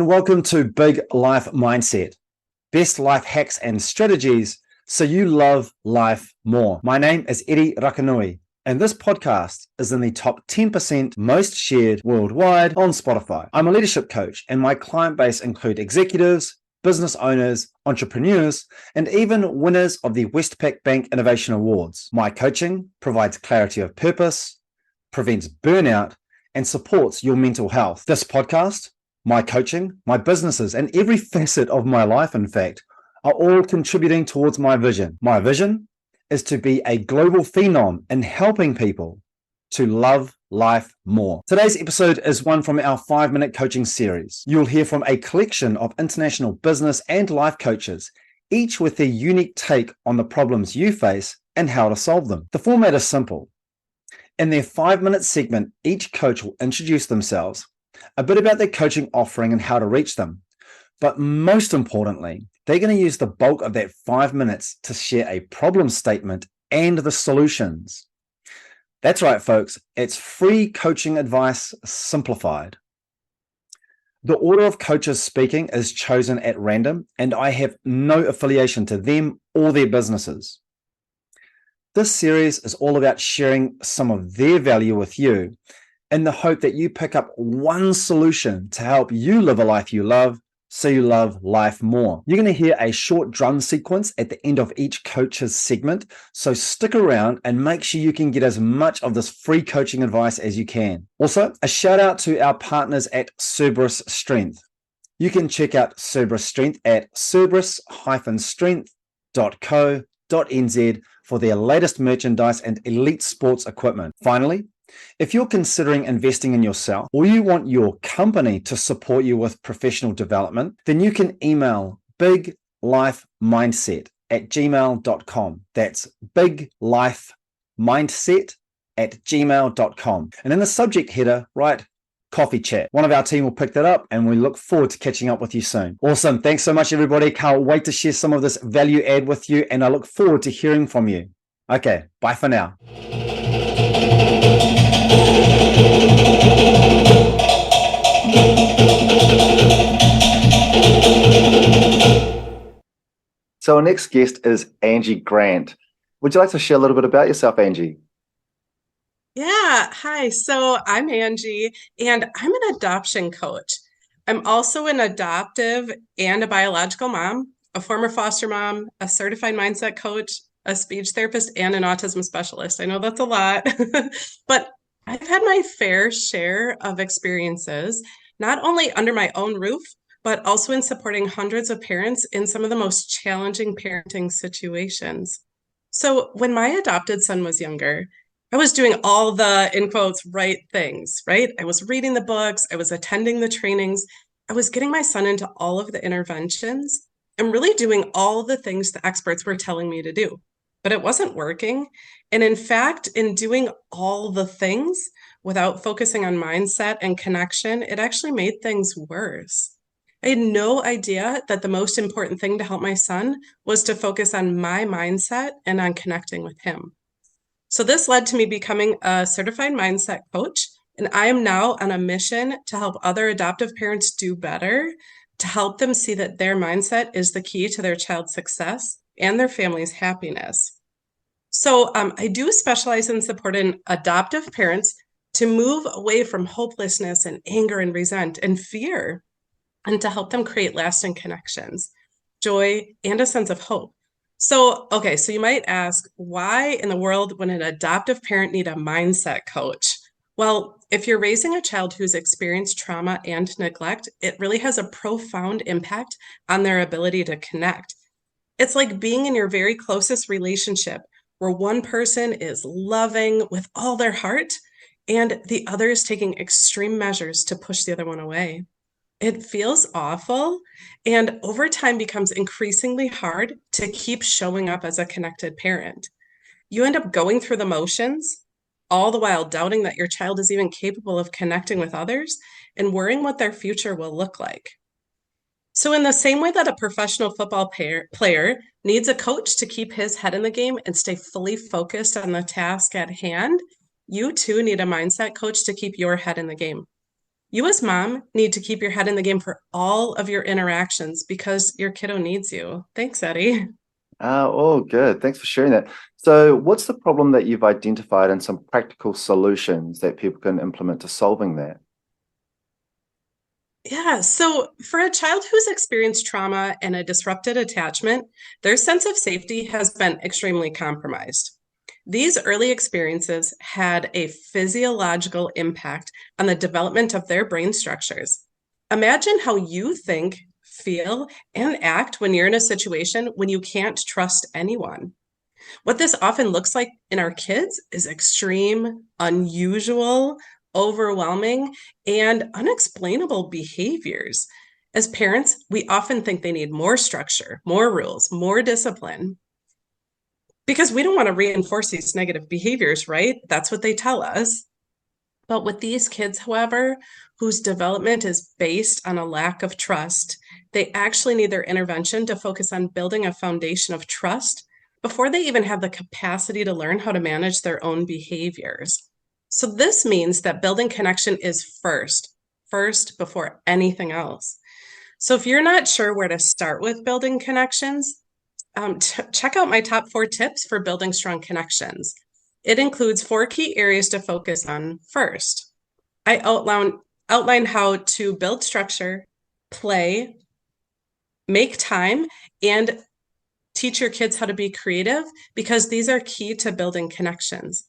and welcome to Big Life Mindset, best life hacks and strategies so you love life more. My name is Eddie Rakanui, and this podcast is in the top 10% most shared worldwide on Spotify. I'm a leadership coach, and my client base include executives, business owners, entrepreneurs, and even winners of the Westpac Bank Innovation Awards. My coaching provides clarity of purpose, prevents burnout, and supports your mental health. This podcast, my coaching, my businesses, and every facet of my life, in fact, are all contributing towards my vision. My vision is to be a global phenom in helping people to love life more. Today's episode is one from our 5-minute coaching series. You'll hear from a collection of international business and life coaches, each with their unique take on the problems you face and how to solve them. The format is simple. In their 5-minute segment, each coach will introduce themselves, a bit about their coaching offering and how to reach them. But most importantly, they're going to use the bulk of that 5 minutes to share a problem statement and the solutions. That's right, folks. It's free coaching advice simplified. The order of coaches speaking is chosen at random, and I have no affiliation to them or their businesses. This series is all about sharing some of their value with you in the hope that you pick up one solution to help you live a life you love so you love life more. You're going to hear a short drum sequence at the end of each coach's segment, so stick around and make sure you can get as much of this free coaching advice as you can. Also, a shout out to our partners at Cerberus Strength. You can check out Cerberus Strength at cerberus-strength.co.nz for their latest merchandise and elite sports equipment. Finally, if you're considering investing in yourself or you want your company to support you with professional development, then you can email biglifemindset@gmail.com. That's biglifemindset@gmail.com. And in the subject header, write coffee chat. One of our team will pick that up, and we look forward to catching up with you soon. Awesome. Thanks so much, everybody. Can't wait to share some of this value add with you, and I look forward to hearing from you. Okay, bye for now. So our next guest is Angie Grant. Would you like to share a little bit about yourself, Angie? Yeah, hi. So I'm Angie, and I'm an adoption coach. I'm also an adoptive and a biological mom, a former foster mom, a certified mindset coach, a speech therapist, and an autism specialist. I know that's a lot, but I've had my fair share of experiences, not only under my own roof, but also in supporting hundreds of parents in some of the most challenging parenting situations. So when my adopted son was younger, I was doing all the, in quotes, right things, right? I was reading the books, I was attending the trainings, I was getting my son into all of the interventions and really doing all the things the experts were telling me to do. But it wasn't working. And in fact, in doing all the things without focusing on mindset and connection, it actually made things worse. I had no idea that the most important thing to help my son was to focus on my mindset and on connecting with him. So this led to me becoming a certified mindset coach, and I am now on a mission to help other adoptive parents do better, to help them see that their mindset is the key to their child's success and their family's happiness. So I do specialize in supporting adoptive parents to move away from hopelessness and anger and resent and fear, and to help them create lasting connections, joy, and a sense of hope. So you might ask, why in the world would an adoptive parent need a mindset coach? Well, if you're raising a child who's experienced trauma and neglect, it really has a profound impact on their ability to connect. It's like being in your very closest relationship where one person is loving with all their heart and the other is taking extreme measures to push the other one away. It feels awful, and over time becomes increasingly hard to keep showing up as a connected parent. You end up going through the motions, all the while doubting that your child is even capable of connecting with others and worrying what their future will look like. So in the same way that a professional football player needs a coach to keep his head in the game and stay fully focused on the task at hand, you too need a mindset coach to keep your head in the game. You as mom need to keep your head in the game for all of your interactions because your kiddo needs you. Thanks, Eddie. Oh, good. Thanks for sharing that. So, what's the problem that you've identified and some practical solutions that people can implement to solving that? Yeah, so for a child who's experienced trauma and a disrupted attachment, their sense of safety has been extremely compromised. These early experiences had a physiological impact on the development of their brain structures. Imagine how you think, feel, and act when you're in a situation when you can't trust anyone. What this often looks like in our kids is extreme, unusual, overwhelming, and unexplainable behaviors. As parents, we often think they need more structure, more rules, more discipline, because we don't want to reinforce these negative behaviors, right? That's what they tell us. But with these kids, however, whose development is based on a lack of trust, they actually need their intervention to focus on building a foundation of trust before they even have the capacity to learn how to manage their own behaviors. So, this means that building connection is first before anything else. So, if you're not sure where to start with building connections, check out my top 4 tips for building strong connections. It includes 4 key areas to focus on first. I outline how to build structure, play, make time, and teach your kids how to be creative because these are key to building connections.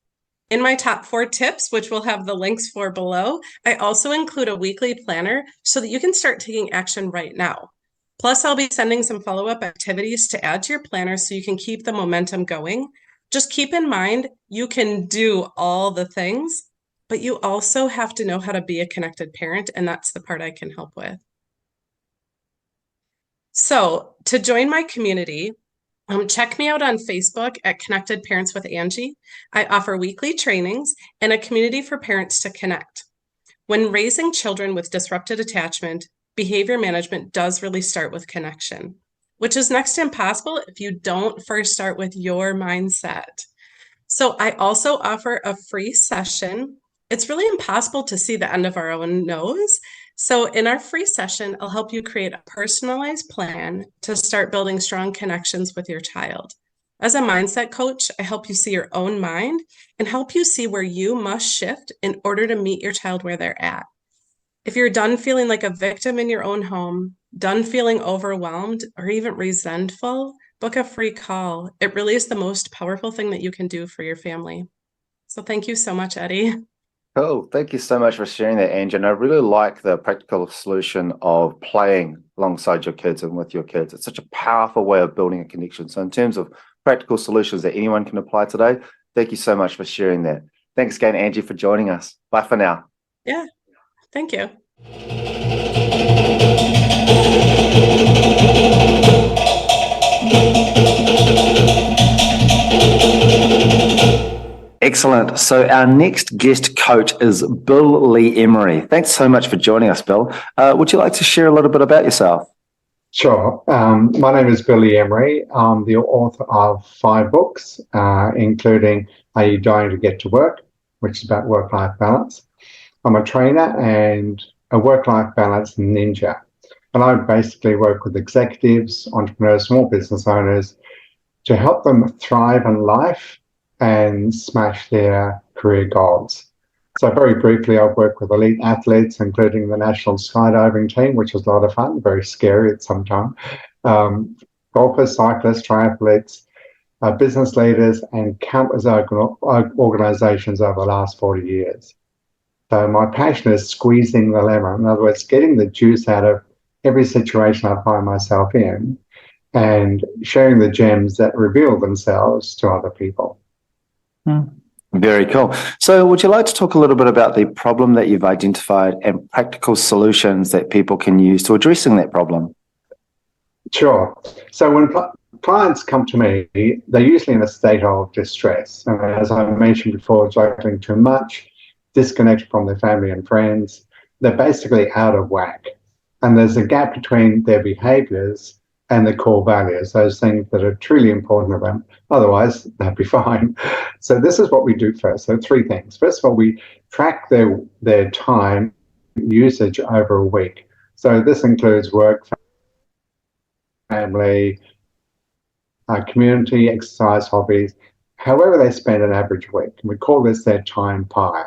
In my top 4 tips, which we'll have the links for below, I also include a weekly planner so that you can start taking action right now. Plus, I'll be sending some follow-up activities to add to your planner so you can keep the momentum going. Just keep in mind, you can do all the things, but you also have to know how to be a connected parent, and that's the part I can help with. So, to join my community, check me out on Facebook at Connected Parents with Angie. I offer weekly trainings and a community for parents to connect. When raising children with disrupted attachment, behavior management does really start with connection, which is next to impossible if you don't first start with your mindset. So I also offer a free session. It's really impossible to see the end of our own nose. So in our free session, I'll help you create a personalized plan to start building strong connections with your child. As a mindset coach, I help you see your own mind and help you see where you must shift in order to meet your child where they're at. If you're done feeling like a victim in your own home, done feeling overwhelmed, or even resentful, book a free call. It really is the most powerful thing that you can do for your family. So thank you so much, Eddie. Cool. Thank you so much for sharing that, Angie. And I really like the practical solution of playing alongside your kids and with your kids. It's such a powerful way of building a connection. So in terms of practical solutions that anyone can apply today, thank you so much for sharing that. Thanks again, Angie, for joining us. Bye for now. Yeah, thank you. Excellent. So our next guest coach is Bill Lee Emery. Thanks so much for joining us, Bill. Would you like to share a little bit about yourself? Sure. My name is Billy Emery. I'm the author of 5 books, including Are You Dying to Get to Work, which is about work-life balance. I'm a trainer and a work-life balance ninja. And I basically work with executives, entrepreneurs, small business owners to help them thrive in life and smash their career goals. So very briefly, I've worked with elite athletes, including the national skydiving team, which was a lot of fun, very scary at some time, golfers, cyclists, triathletes, business leaders, and countless organizations over the last 40 years. So my passion is squeezing the lemon. In other words, getting the juice out of every situation I find myself in and sharing the gems that reveal themselves to other people. Very cool. So would you like to talk a little bit about the problem that you've identified and practical solutions that people can use to addressing that problem? Sure. So when clients come to me, they're usually in a state of distress. And as I mentioned before, juggling too much, disconnected from their family and friends. They're basically out of whack. And there's a gap between their behaviors and their core values, those things that are truly important to them. Otherwise, they'll be fine. So this is what we do first. So 3 things. First of all, we track their time usage over a week. So this includes work, family, community, exercise, hobbies, however they spend an average week. And we call this their time pie.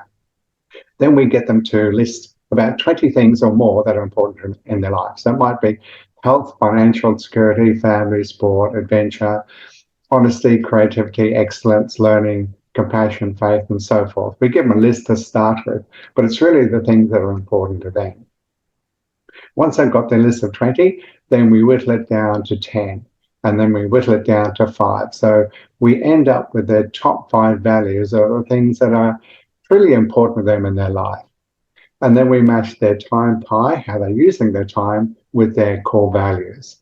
Then we get them to list about 20 things or more that are important in their life. So it might be health, financial security, family, sport, adventure, honesty, creativity, excellence, learning, compassion, faith, and so forth. We give them a list to start with, but it's really the things that are important to them. Once they've got their list of 20, then we whittle it down to 10, and then we whittle it down to 5. So we end up with their top 5 values or things that are really important to them in their life. And then we match their time pie, how they're using their time, with their core values.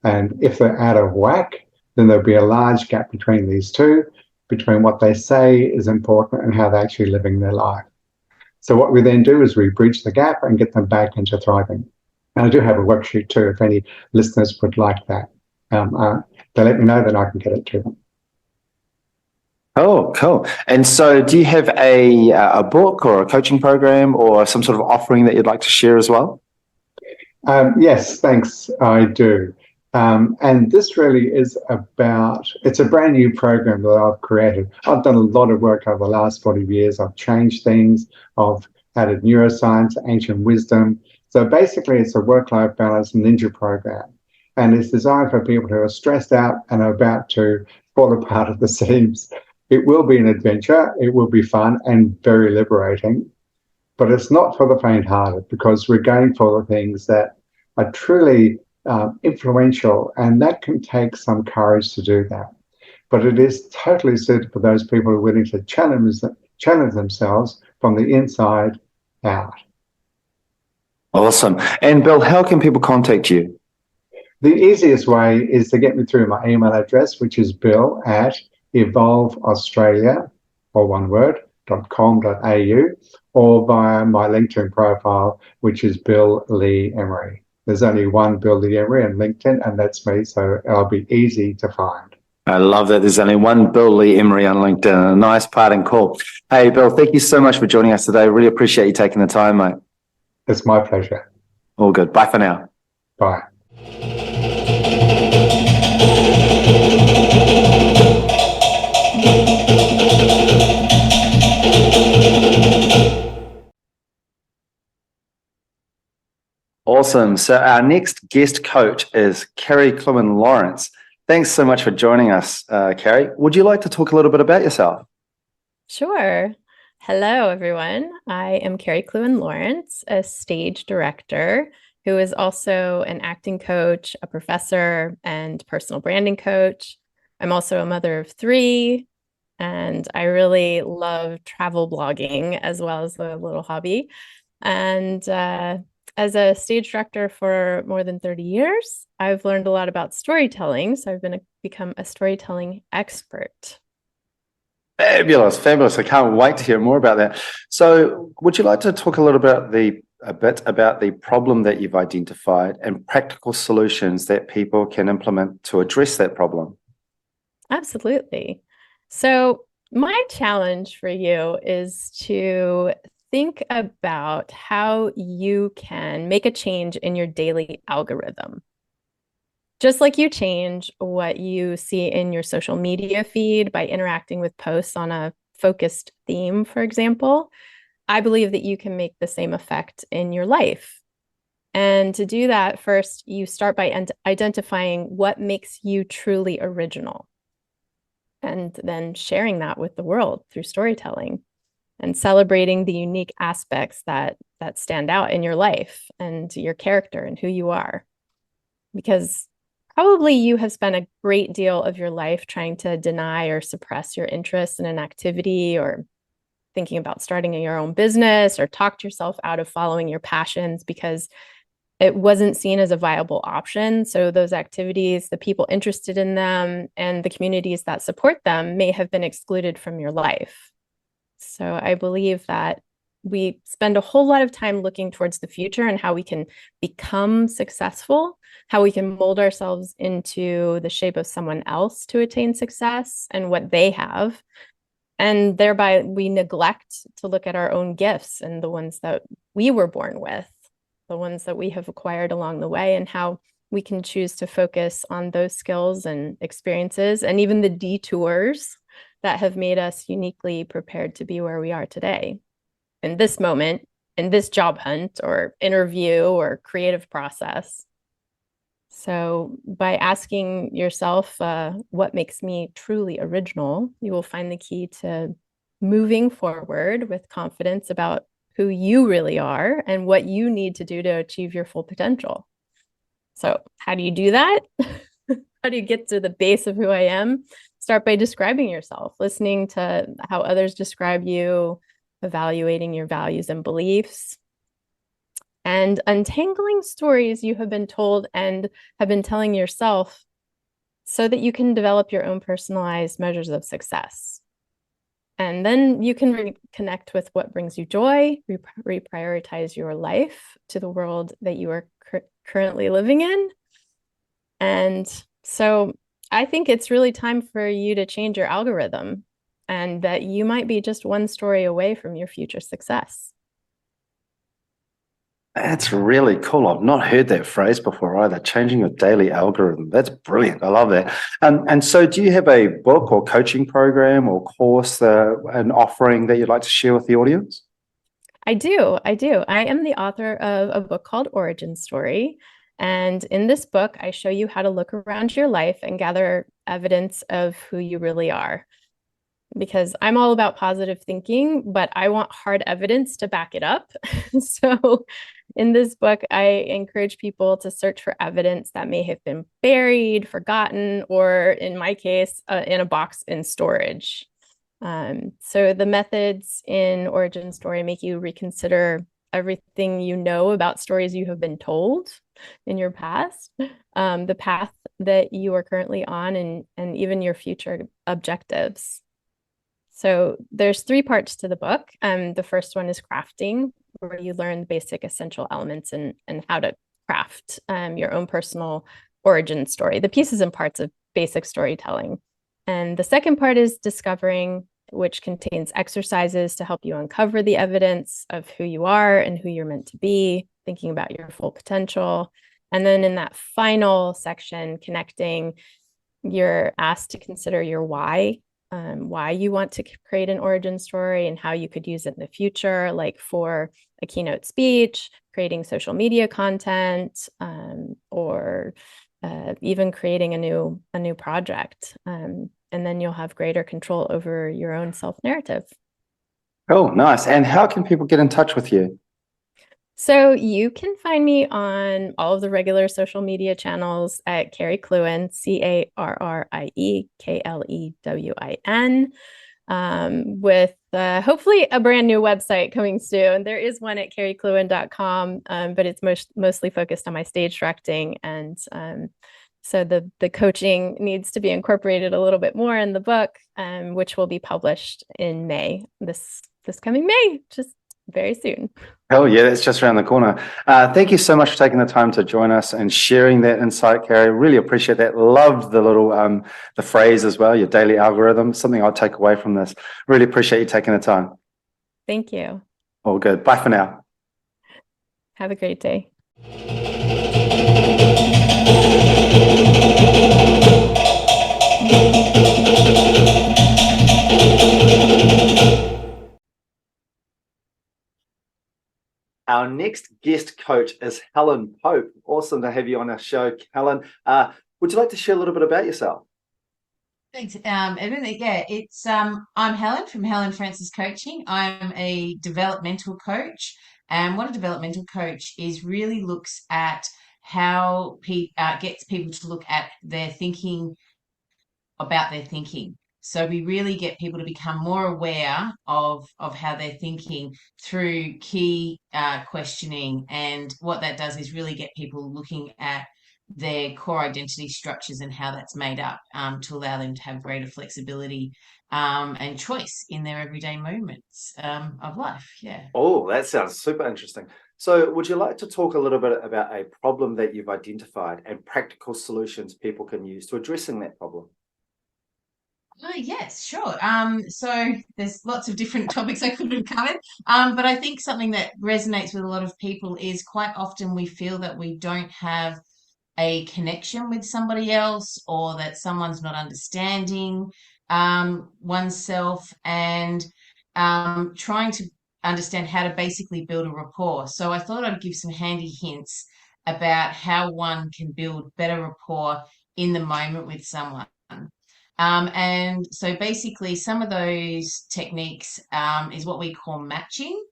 And if they're out of whack, then there'll be a large gap between these two, between what they say is important and how they're actually living their life. So what we then do is we bridge the gap and get them back into thriving. And I do have a worksheet too, if any listeners would like that. They let me know, then I can get it to them. Oh, cool. And so do you have a book or a coaching program or some sort of offering that you'd like to share as well? Yes, thanks, I do. And this really is it's a brand new program that I've created. I've done a lot of work over the last 40 years. I've changed things. I've added neuroscience, ancient wisdom. So basically, it's a work-life balance ninja program. And it's designed for people who are stressed out and are about to fall apart at the seams. It will be an adventure. It will be fun and very liberating. But it's not for the faint-hearted, because we're going for the things that are truly influential, and that can take some courage to do that. But it is totally suited for those people who are willing to challenge themselves from the inside out. Awesome. And Bill, how can people contact you? The easiest way is to get me through my email address, which is bill@evolveaustralia, or one word, .com.au, or via my LinkedIn profile, which is Bill Lee Emery. There's only one Bill Lee Emery on LinkedIn, and that's me, so it'll be easy to find. I love that there's only one Bill Lee Emery on LinkedIn. A nice parting call. Hey, Bill, thank you so much for joining us today. Really appreciate you taking the time, mate. It's my pleasure. All good. Bye for now. Bye. Awesome. So our next guest coach is Carrie Cluin-Lawrence. Thanks so much for joining us, Carrie. Would you like to talk a little bit about yourself? Sure. Hello, everyone. I am Carrie Cluin-Lawrence, a stage director who is also an acting coach, a professor, and personal branding coach. I'm also a mother of 3, and I really love travel blogging as well as a little hobby. And as a stage director for more than 30 years, I've learned a lot about storytelling. So I've become a storytelling expert. Fabulous, fabulous. I can't wait to hear more about that. So would you like to talk a little bit about the problem that you've identified and practical solutions that people can implement to address that problem? Absolutely. So my challenge for you is to think about how you can make a change in your daily algorithm. Just like you change what you see in your social media feed by interacting with posts on a focused theme, for example, I believe that you can make the same effect in your life. And to do that, first, you start by identifying what makes you truly original, and then sharing that with the world through storytelling and celebrating the unique aspects that stand out in your life and your character and who you are. Because probably you have spent a great deal of your life trying to deny or suppress your interest in an activity, or thinking about starting your own business, or talked yourself out of following your passions because it wasn't seen as a viable option. So those activities, the people interested in them, and the communities that support them may have been excluded from your life. So I believe that we spend a whole lot of time looking towards the future and how we can become successful, how we can mold ourselves into the shape of someone else to attain success and what they have. And thereby we neglect to look at our own gifts and the ones that we were born with, the ones that we have acquired along the way, and how we can choose to focus on those skills and experiences and even the detours that have made us uniquely prepared to be where we are today, in this moment, in this job hunt or interview or creative process. So by asking yourself, what makes me truly original, you will find the key to moving forward with confidence about who you really are and what you need to do to achieve your full potential. So how do you do that? How do you get to the base of who I am? Start by describing yourself, listening to how others describe you, evaluating your values and beliefs, and untangling stories you have been told and have been telling yourself so that you can develop your own personalized measures of success. And then you can reconnect with what brings you joy, reprioritize your life to the world that you are currently living in. And so I think it's really time for you to change your algorithm, and that you might be just one story away from your future success. That's really cool. I've not heard that phrase before either, changing your daily algorithm. That's brilliant. I love that. And so do you have a book or coaching program or course, an offering that you'd like to share with the audience? I do. I am the author of a book called Origin Story. And in this book, I show you how to look around your life and gather evidence of who you really are. Because I'm all about positive thinking, but I want hard evidence to back it up. So in this book, I encourage people to search for evidence that may have been buried, forgotten, or in my case, in a box in storage. So the methods in Origin Story make you reconsider everything you know about stories you have been told in your past, the path that you are currently on, and even your future objectives. So there's 3 parts to the book. The first one is crafting, where you learn the basic essential elements and how to craft your own personal origin story, the pieces and parts of basic storytelling. And the second part is discovering, which contains exercises to help you uncover the evidence of who you are and who you're meant to be, thinking about your full potential. And then in that final section, connecting, you're asked to consider your why you want to create an origin story and how you could use it in the future, like for a keynote speech, creating social media content, or even creating a new project. And then you'll have greater control over your own self-narrative. Oh, nice. And how can people get in touch with you? So you can find me on all of the regular social media channels at Carrie Clewin, CarrieKlewin, with hopefully a brand new website coming soon. There is one at carrieclewin.com, but it's mostly focused on my stage directing. And so the coaching needs to be incorporated a little bit more in the book, which will be published in May, this coming May, just very soon. Oh yeah, that's just around the corner. Thank you so much for taking the time to join us and sharing that insight, Carrie. Really appreciate that. Loved the little the phrase as well, your daily algorithm, something I'll take away from this. Really appreciate you taking the time. Thank you. All good. Bye for now. Have a great day. Our next guest coach is Helen Pope. Awesome to have you on our show, Helen. Would you like to share a little bit about yourself? Thanks, Evan. Yeah, I'm Helen from Helen Francis Coaching. I'm a developmental coach, and what a developmental coach is really looks at how gets people to look at their thinking about their thinking. So we really get people to become more aware of how they're thinking through key questioning, and what that does is really get people looking at their core identity structures and how that's made up, to allow them to have greater flexibility and choice in their everyday moments of life. Yeah. Oh, that sounds super interesting. So would you like to talk a little bit about a problem that you've identified and practical solutions people can use to addressing that problem? Yes, sure. So there's lots of different topics I could have covered. But I think something that resonates with a lot of people is quite often we feel that we don't have a connection with somebody else, or that someone's not understanding oneself, and trying to understand how to basically build a rapport. So I thought I'd give some handy hints about how one can build better rapport in the moment with someone. And so basically, some of those techniques is what we call matching,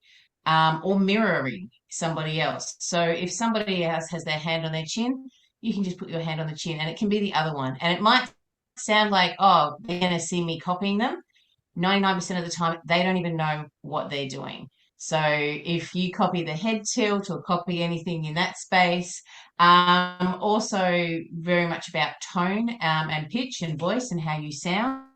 or mirroring somebody else. So if somebody else has their hand on their chin, you can just put your hand on the chin, and it can be the other one. And it might sound like, oh, they're going to see me copying them. 99% of the time, they don't even know what they're doing. So if you copy the head tilt or copy anything in that space, also very much about tone and pitch and voice and how you sound.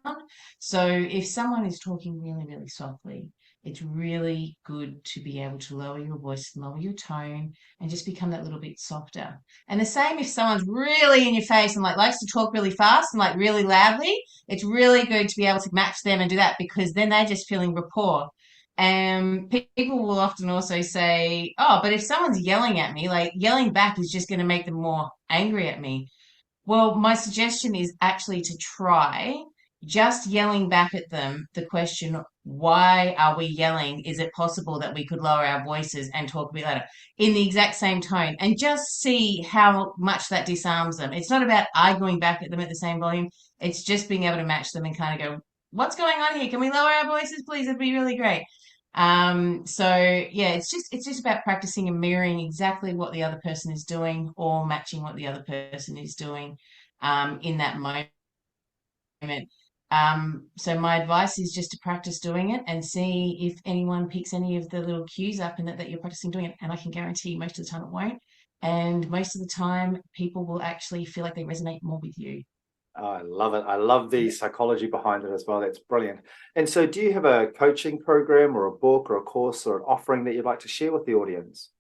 So if someone is talking really, really softly, it's really good to be able to lower your voice, lower your tone, and just become that little bit softer. And the same if someone's really in your face and like likes to talk really fast and like really loudly, it's really good to be able to match them and do that, because then they're just feeling rapport. And people will often also say, oh, but if someone's yelling at me, like yelling back is just going to make them more angry at me. Well, my suggestion is actually to try just yelling back at them the question, why are we yelling? Is it possible that we could lower our voices and talk a bit louder in the exact same tone, and just see how much that disarms them? It's not about arguing back at them at the same volume. It's just being able to match them and kind of go, what's going on here? Can we lower our voices, please? It'd be really great. So yeah, it's just about practicing and mirroring exactly what the other person is doing, or matching what the other person is doing in that moment. So my advice is just to practice doing it and see if anyone picks any of the little cues up, and that you're practicing doing it. And I can guarantee most of the time it won't. And most of the time, people will actually feel like they resonate more with you. I love it. I love the psychology behind it as well. That's brilliant. And so, do you have a coaching program or a book or a course or an offering that you'd like to share with the audience?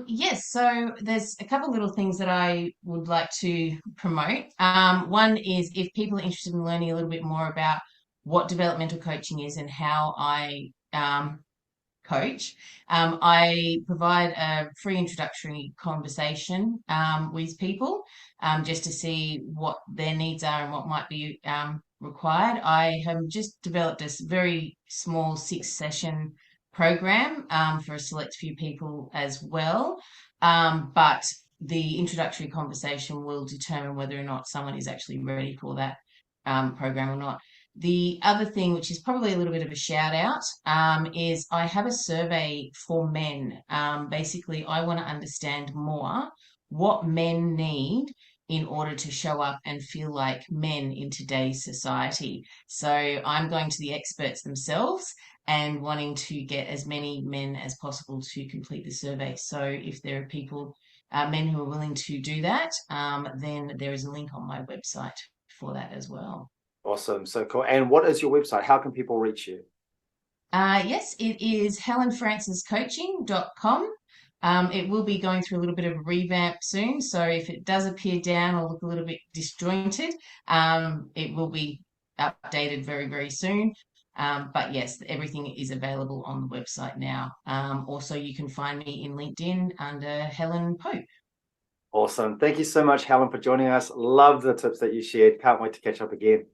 Yes, so there's a couple little things that I would like to promote. One is if people are interested in learning a little bit more about what developmental coaching is and how I coach, I provide a free introductory conversation with people, just to see what their needs are and what might be required. I have just developed this very small 6-session program for a select few people as well. But the introductory conversation will determine whether or not someone is actually ready for that program or not. The other thing, which is probably a little bit of a shout out, is I have a survey for men. Basically, I want to understand more what men need in order to show up and feel like men in today's society. So I'm going to the experts themselves and wanting to get as many men as possible to complete the survey. So if there are people, men who are willing to do that, then there is a link on my website for that as well. Awesome. So cool. And what is your website? How can people reach you? Yes, it is helenfranciscoaching.com. It will be going through a little bit of a revamp soon. So if it does appear down or look a little bit disjointed, it will be updated very, very soon. But yes, everything is available on the website now. Also, you can find me in LinkedIn under Helen Pope. Awesome. Thank you so much, Helen, for joining us. Love the tips that you shared. Can't wait to catch up again.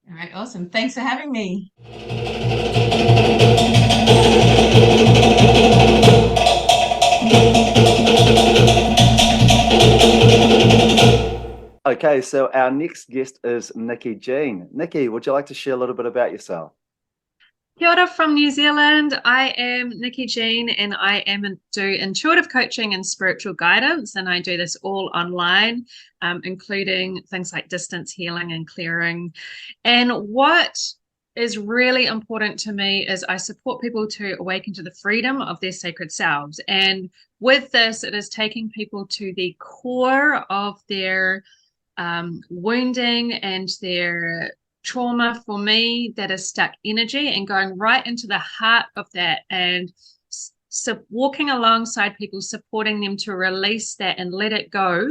All right, awesome. Thanks for having me. Okay, so our next guest is Nikki Jean. Nikki, would you like to share a little bit about yourself? Kia ora from New Zealand. I am Nikki Jean, and I do intuitive coaching and spiritual guidance, and I do this all online, including things like distance healing and clearing. And what is really important to me is I support people to awaken to the freedom of their sacred selves. And with this, it is taking people to the core of their wounding and their trauma, for me, that is stuck energy, and going right into the heart of that, and walking alongside people, supporting them to release that and let it go,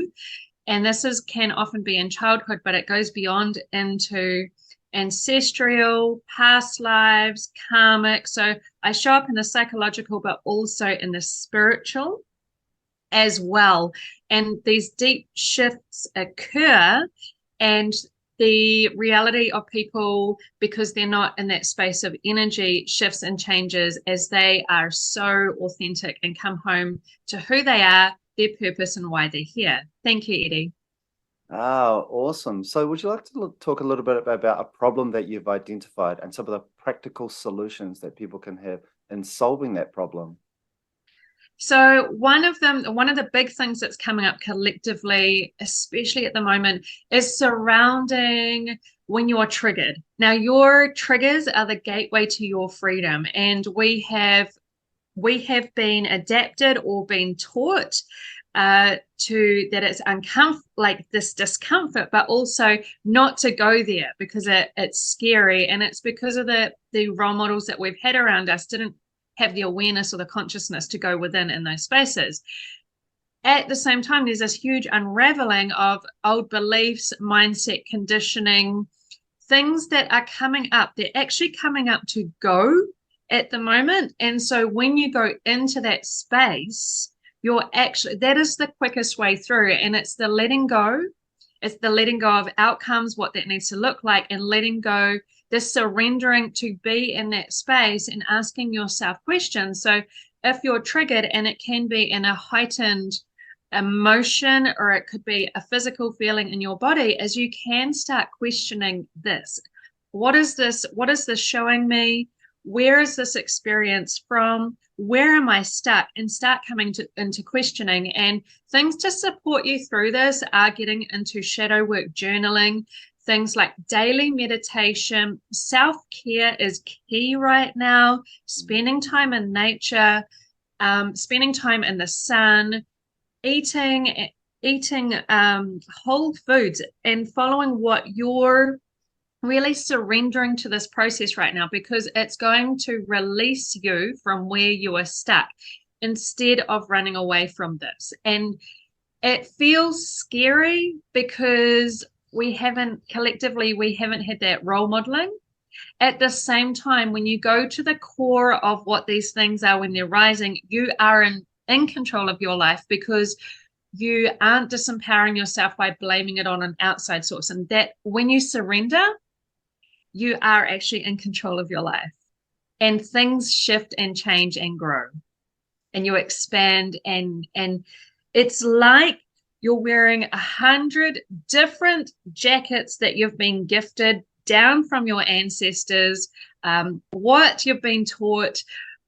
And can often be in childhood, but it goes beyond into ancestral, past lives, karmic. So I show up in the psychological, but also in the spiritual as well. And these deep shifts occur, and the reality of people, because they're not in that space of energy, shifts and changes as they are so authentic and come home to who they are, their purpose, and why they're here. Thank you, Eddie. Oh, awesome. So would you like to talk a little bit about a problem that you've identified and some of the practical solutions that people can have in solving that problem? So one of the big things that's coming up collectively, especially at the moment, is surrounding when you're triggered. Now, your triggers are the gateway to your freedom, and we have been adapted or been taught to that it's uncomfortable, like this discomfort, but also not to go there because it's scary, and it's because of the role models that we've had around us didn't have the awareness or the consciousness to go within in those spaces. At the same time, there's this huge unraveling of old beliefs, mindset, conditioning, things that are coming up. They're actually coming up to go at the moment. And so when you go into that space, that is the quickest way through. And it's the letting go. It's the letting go of outcomes, what that needs to look like, and letting go, the surrendering to be in that space and asking yourself questions. So if you're triggered, and it can be in a heightened emotion, or it could be a physical feeling in your body, as you can start questioning this. What is this showing me? Where is this experience from? Where am I stuck? And start coming into questioning. And things to support you through this are getting into shadow work, journaling, things like daily meditation. Self-care is key right now. Spending time in nature, spending time in the sun, eating whole foods, and following what you're really surrendering to this process right now, because it's going to release you from where you are stuck instead of running away from this. And it feels scary because we haven't had that role modeling. At the same time, when you go to the core of what these things are when they're rising, you are in control of your life, because you aren't disempowering yourself by blaming it on an outside source. And that when you surrender, you are actually in control of your life, and things shift and change and grow, and you expand, and it's like you're wearing 100 different jackets that you've been gifted down from your ancestors, what you've been taught,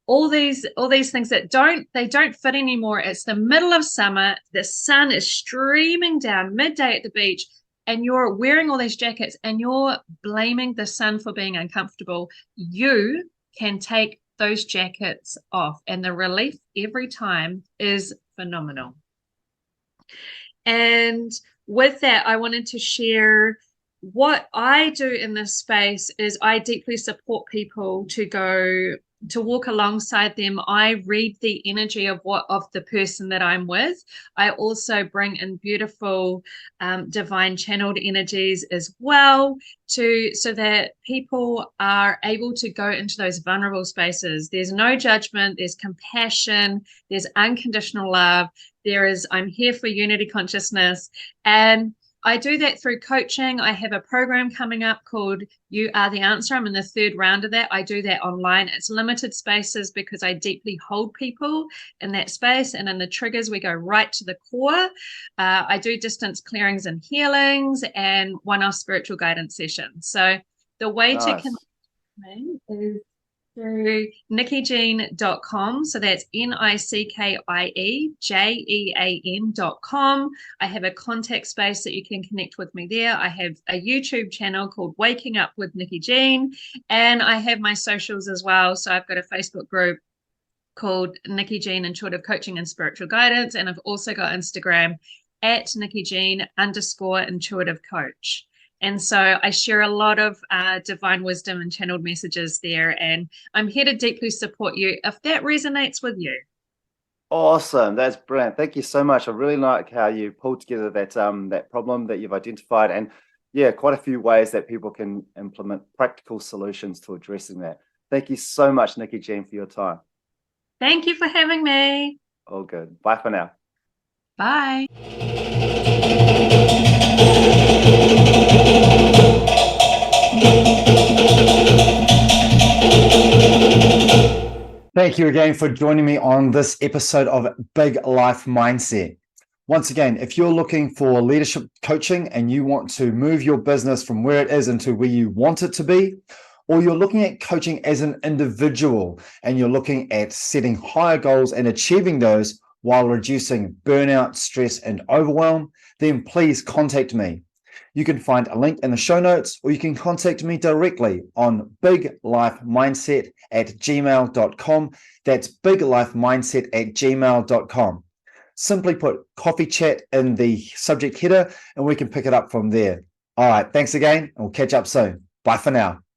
all these things that don't fit anymore. It's the middle of summer, the sun is streaming down midday at the beach, and you're wearing all these jackets and you're blaming the sun for being uncomfortable. You can take those jackets off, and the relief every time is phenomenal. And with that, I wanted to share what I do in this space. Is I deeply support people to walk alongside them. I read the energy of the person that I'm with. I also bring in beautiful divine channeled energies as well, so that people are able to go into those vulnerable spaces. There's no judgment, there's compassion, there's unconditional love, I'm here for unity consciousness. And I do that through coaching. I have a program coming up called You Are the Answer. I'm in the 3rd round of that. I do that online. It's limited spaces because I deeply hold people in that space. And in the triggers, we go right to the core. I do distance clearings and healings, and one-off spiritual guidance sessions. So the way to connect with me is through NikkiJean.com. So that's NICKIEJEAN.com. I have a contact space that you can connect with me there. I have a YouTube channel called Waking Up with Nikki Jean, and I have my socials as well. So I've got a Facebook group called Nikki Jean Intuitive Coaching and Spiritual Guidance, and I've also got Instagram at NikkiJean_intuitive coach. And so I share a lot of divine wisdom and channeled messages there. And I'm here to deeply support you if that resonates with you. Awesome. That's brilliant. Thank you so much. I really like how you pulled together that problem that you've identified, and yeah, quite a few ways that people can implement practical solutions to addressing that. Thank you so much, Nikki Jean, for your time. Thank you for having me. All good. Bye for now. Bye. Thank you again for joining me on this episode of Big Life Mindset. Once again, if you're looking for leadership coaching and you want to move your business from where it is into where you want it to be, or you're looking at coaching as an individual and you're looking at setting higher goals and achieving those while reducing burnout, stress, and overwhelm, then please contact me. You can find a link in the show notes, or you can contact me directly on biglifemindset@gmail.com. That's biglifemindset@gmail.com. Simply put coffee chat in the subject header and we can pick it up from there. All right, thanks again, and we'll catch up soon. Bye for now.